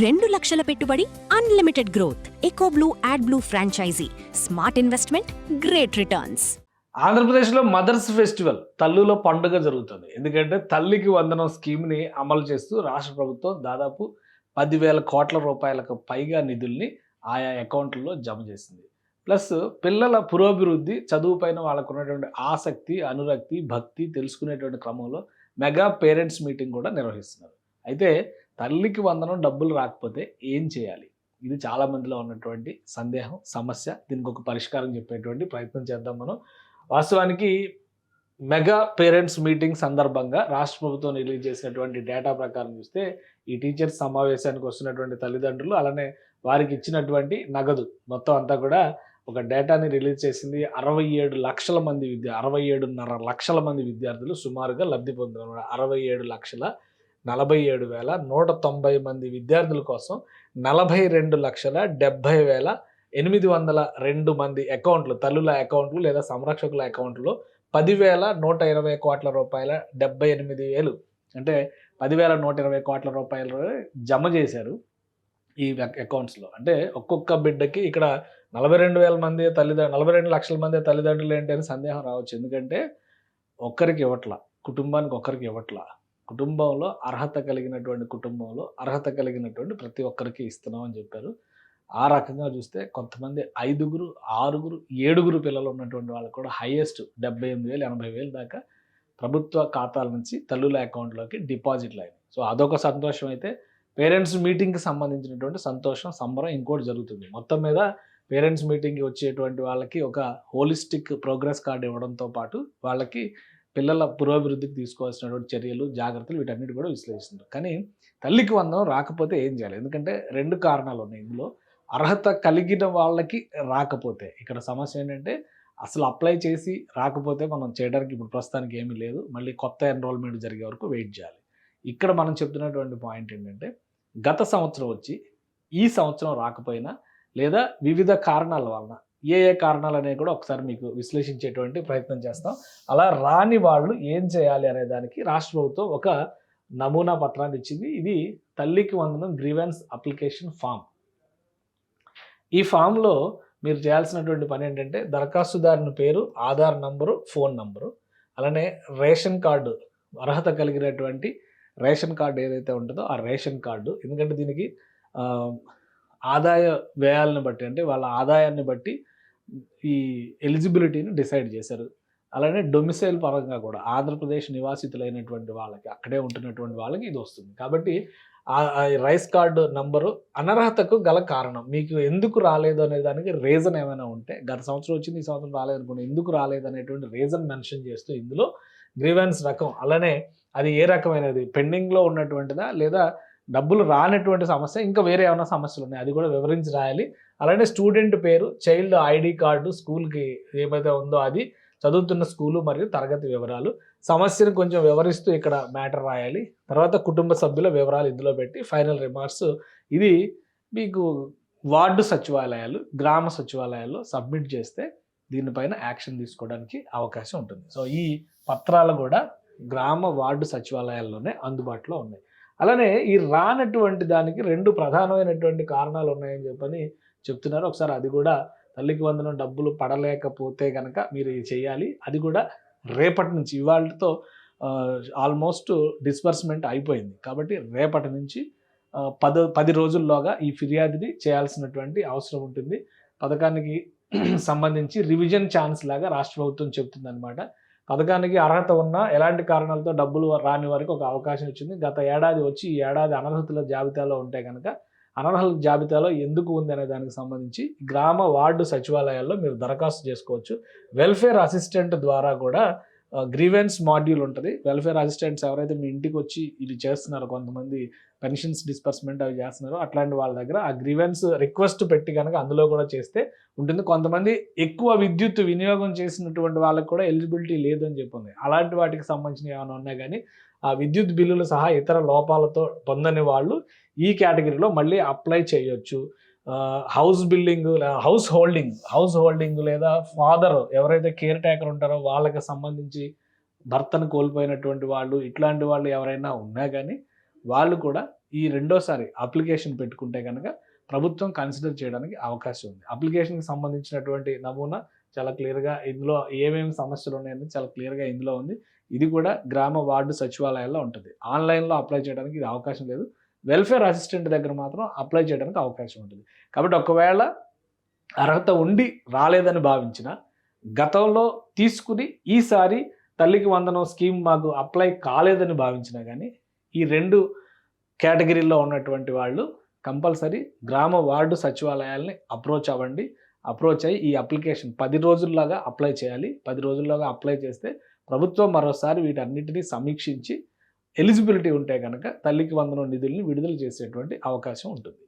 2,00,000 పెట్టుబడి, unlimited growth. EcoBlue AdBlue franchisee. Smart investment, great returns. ఆంధ్రప్రదేశ్లో mothers festival తల్లుల పండుగ జరుగుతుంది. ఎందుకంటే తల్లికి వందనం స్కీమ్ని అమలు చేస్తూ రాష్ట్ర ప్రభుత్వం దాదాపు 10,000 కోట్ల రూపాయలకు పైగా నిధుల్ని ఆయా అకౌంట్లలో జమ చేసింది. ప్లస్ పిల్లల పురోభివృద్ధి, చదువుపైన వాళ్ళకు ఉన్నటువంటి ఆసక్తి, అనురక్తి, భక్తి తెలుసుకునేటువంటి క్రమంలో మెగా పేరెంట్స్ మీటింగ్ కూడా నిర్వహిస్తున్నారు. అయితే తల్లికి వందనం డబ్బులు రాకపోతే ఏం చేయాలి? ఇది చాలా మందిలో ఉన్నటువంటి సందేహం, సమస్య. దీనికి ఒక పరిష్కారం చెప్పేటువంటి ప్రయత్నం చేద్దాం మనం. వాస్తవానికి మెగా పేరెంట్స్ మీటింగ్ సందర్భంగా రాష్ట్ర ప్రభుత్వం రిలీజ్ చేసినటువంటి డేటా ప్రకారం చూస్తే ఈ టీచర్స్ సమావేశానికి వస్తున్నటువంటి తల్లిదండ్రులు, అలానే వారికి ఇచ్చినటువంటి నగదు మొత్తం అంతా కూడా ఒక డేటాని రిలీజ్ చేసింది. 67 లక్షల మంది 67.5 లక్షల మంది విద్యార్థులు సుమారుగా లబ్ధి పొందుతున్నారు. 67,47,190 మంది విద్యార్థుల కోసం 42,70,802 మంది అకౌంట్లు, తల్లుల అకౌంట్లు లేదా సంరక్షకుల అకౌంట్లో 10,120 కోట్ల రూపాయల 78,000 అంటే 10,120 కోట్ల రూపాయలు జమ చేశారు ఈ అకౌంట్స్లో. అంటే ఒక్కొక్క బిడ్డకి ఇక్కడ 42,000 మంది 42 లక్షల మంది తల్లిదండ్రులు ఏంటి అని సందేహం రావచ్చు. ఎందుకంటే ఒక్కరికి ఇవ్వట్లా, కుటుంబానికి ఒక్కరికి ఇవ్వట్లా. కుటుంబంలో అర్హత కలిగినటువంటి కుటుంబంలో అర్హత కలిగినటువంటి ప్రతి ఒక్కరికి ఇస్తున్నాం అని చెప్పారు. ఆ రకంగా చూస్తే కొంతమంది 5, 6, 7 పిల్లలు ఉన్నటువంటి వాళ్ళకు కూడా హైయెస్ట్ 78,000, 80,000 దాకా ప్రభుత్వ ఖాతాల నుంచి తల్లుల అకౌంట్లోకి డిపాజిట్లు అయినాయి. సో అదొక సంతోషం. అయితే పేరెంట్స్ మీటింగ్కి సంబంధించినటువంటి సంతోషం, సంబరం ఇంకోటి జరుగుతుంది. మొత్తం మీద పేరెంట్స్ మీటింగ్కి వచ్చేటువంటి వాళ్ళకి ఒక హోలిస్టిక్ ప్రోగ్రెస్ కార్డు ఇవ్వడంతో పాటు వాళ్ళకి పిల్లల పురోభివృద్ధికి తీసుకోవాల్సినటువంటి చర్యలు, జాగ్రత్తలు వీటన్నిటి కూడా విశ్లేషిస్తున్నారు. కానీ తల్లికి వందనం రాకపోతే ఏం చేయాలి? ఎందుకంటే 2 కారణాలు ఉన్నాయి ఇందులో. అర్హత కలిగిన వాళ్ళకి రాకపోతే ఇక్కడ సమస్య ఏంటంటే అసలు అప్లై చేసి రాకపోతే మనం చేయడానికి ఇప్పుడు ప్రస్తుతానికి ఏమీ లేదు. మళ్ళీ కొత్త ఎన్రోల్మెంట్ జరిగే వరకు వెయిట్ చేయాలి. ఇక్కడ మనం చెప్తున్నటువంటి పాయింట్ ఏంటంటే గత సంవత్సరం వచ్చి ఈ సంవత్సరం రాకపోయినా లేదా వివిధ కారణాల వలన ఏ కారణాలు అనేవి కూడా ఒకసారి మీకు విశ్లేషించేటువంటి ప్రయత్నం చేస్తాం. అలా రాని వాళ్ళు ఏం చేయాలి అనే దానికి రాష్ట్ర ప్రభుత్వం ఒక నమూనా పత్రాన్ని ఇచ్చింది. ఇది తల్లికి వందనం గ్రీవెన్స్ అప్లికేషన్ ఫామ్. ఈ ఫామ్లో మీరు చేయాల్సినటువంటి పని ఏంటంటే దరఖాస్తుదారుని పేరు, ఆధార్ నంబరు, ఫోన్ నంబరు, అలానే రేషన్ కార్డు, అర్హత కలిగినటువంటి రేషన్ కార్డు ఏదైతే ఉంటుందో ఆ రేషన్ కార్డు. ఎందుకంటే దీనికి ఆదాయ వ్యయాలను బట్టి, అంటే వాళ్ళ ఆదాయాన్ని బట్టి ఈ ఎలిజిబిలిటీని డిసైడ్ చేశారు. అలానే డొమిసైల్ పరంగా కూడా ఆంధ్రప్రదేశ్ నివాసితులైనటువంటి వాళ్ళకి, అక్కడే ఉంటున్నటువంటి వాళ్ళకి ఇది వస్తుంది. కాబట్టి రైస్ కార్డు నంబరు, అనర్హతకు గల కారణం, మీకు ఎందుకు రాలేదు అనే దానికి రీజన్ ఏమైనా ఉంటే, గత సంవత్సరం వచ్చింది ఈ సంవత్సరం రాలేదు అనుకోండి, ఎందుకు రాలేదు అనేటువంటి రీజన్ మెన్షన్ చేస్తూ ఇందులో గ్రీవెన్స్ రకం, అలానే అది ఏ రకమైనది, పెండింగ్లో ఉన్నటువంటిదా లేదా డబ్బులు రానటువంటి సమస్య, ఇంకా వేరే ఏమైనా సమస్యలు ఉన్నాయి అది కూడా వివరించి రాయాలి. అలానే స్టూడెంట్ పేరు, చైల్డ్ ఐడి కార్డు, స్కూల్కి ఏమైతే ఉందో అది, చదువుతున్న స్కూలు మరియు తరగతి వివరాలు, సమస్యను కొంచెం వివరిస్తూ ఇక్కడ మ్యాటర్ రాయాలి. తర్వాత కుటుంబ సభ్యుల వివరాలు ఇందులో పెట్టి ఫైనల్ రిమార్క్స్ ఇది మీకు వార్డు సచివాలయాలు, గ్రామ సచివాలయాల్లో సబ్మిట్ చేస్తే దీనిపైన యాక్షన్ తీసుకోవడానికి అవకాశం ఉంటుంది. సో ఈ పత్రాలు కూడా గ్రామ వార్డు సచివాలయాల్లోనే అందుబాటులో ఉన్నాయి. అలానే ఈ రానటువంటి దానికి 2 ప్రధానమైనటువంటి కారణాలు ఉన్నాయని చెప్పని చెప్తున్నారు. ఒకసారి అది కూడా తల్లికి వందనం డబ్బులు పడలేకపోతే కనుక మీరు ఇది చేయాలి. అది కూడా రేపటి నుంచి, ఇవాళతో ఆల్మోస్ట్ డిస్బర్స్మెంట్ అయిపోయింది కాబట్టి రేపటి నుంచి 10 రోజుల్లోగా ఈ ఫిర్యాదుని చేయాల్సినటువంటి అవసరం ఉంటుంది. పథకానికి సంబంధించి రివిజన్ ఛాన్స్ లాగా రాష్ట్ర ప్రభుత్వం చెప్తుంది అనమాట. పథకానికి అర్హత ఉన్న ఎలాంటి కారణాలతో డబ్బులు రాని వారికి ఒక అవకాశం ఇచ్చింది. గత ఏడాది వచ్చి ఈ ఏడాది అనర్హతల జాబితాలో ఉంటే కనుక అనర్హుల జాబితాలో ఎందుకు ఉంది అనే దానికి సంబంధించి గ్రామ వార్డు సచివాలయాల్లో మీరు దరఖాస్తు చేసుకోవచ్చు. వెల్ఫేర్ అసిస్టెంట్ ద్వారా కూడా గ్రీవెన్స్ మాడ్యూల్ ఉంటుంది. వెల్ఫేర్ అసిస్టెంట్స్ ఎవరైతే మీ ఇంటికి వచ్చి ఇది చేస్తున్నారో, కొంతమంది పెన్షన్స్ డిస్పర్స్మెంట్ అవి చేస్తున్నారో అట్లాంటి వాళ్ళ దగ్గర ఆ గ్రీవెన్స్ రిక్వెస్ట్ పెట్టి కనుక అందులో కూడా చేస్తే ఉంటుంది. కొంతమంది ఎక్కువ విద్యుత్ వినియోగం చేసినటువంటి వాళ్ళకి కూడా ఎలిజిబిలిటీ లేదు అని చెప్పింది. అలాంటి వాటికి సంబంధించిన ఏమైనా ఉన్నా కానీ ఆ విద్యుత్ బిల్లులు సహా ఇతర లోపాలతో పొందని వాళ్ళు ఈ కేటగిరీలో మళ్ళీ అప్లై చేయొచ్చు. హౌస్ బిల్డింగ్, హౌస్ హోల్డింగ్ లేదా ఫాదర్ ఎవరైతే కేర్ టేకర్ ఉంటారో వాళ్ళకి సంబంధించి భర్తను కోల్పోయినటువంటి వాళ్ళు, ఇట్లాంటి వాళ్ళు ఎవరైనా ఉన్నా కానీ వాళ్ళు కూడా ఈ రెండోసారి అప్లికేషన్ పెట్టుకుంటే కనుక ప్రభుత్వం కన్సిడర్ చేయడానికి అవకాశం ఉంది. అప్లికేషన్కి సంబంధించినటువంటి నమూనా చాలా క్లియర్గా ఇందులో ఏమేమి సమస్యలు ఉన్నాయని చాలా క్లియర్గా ఇందులో ఉంది. ఇది కూడా గ్రామ వార్డు సచివాలయాల్లో ఉంటుంది. ఆన్లైన్లో అప్లై చేయడానికి ఇది అవకాశం లేదు. వెల్ఫేర్ అసిస్టెంట్ దగ్గర మాత్రం అప్లై చేయడానికి అవకాశం ఉంటుంది. కాబట్టి ఒకవేళ అర్హత ఉండి రాలేదని భావించిన, గతంలో తీసుకుని ఈసారి తల్లికి వందనం స్కీమ్ మాకు అప్లై కాలేదని భావించినా కానీ ఈ 2 కేటగిరీల్లో ఉన్నటువంటి వాళ్ళు కంపల్సరీ గ్రామ వార్డు సచివాలయాల్ని అప్రోచ్ అవ్వండి. అప్రోచ్ అయ్యి ఈ అప్లికేషన్ 10 రోజుల్లాగా అప్లై చేయాలి. 10 రోజుల్లోగా అప్లై చేస్తే ప్రభుత్వం మరోసారి వీటన్నిటినీ సమీక్షించి ఎలిజిబిలిటీ ఉంటే కనుక తల్లికి వందనం నిధుల్ని విడుదల చేసేటువంటి అవకాశం ఉంటుంది.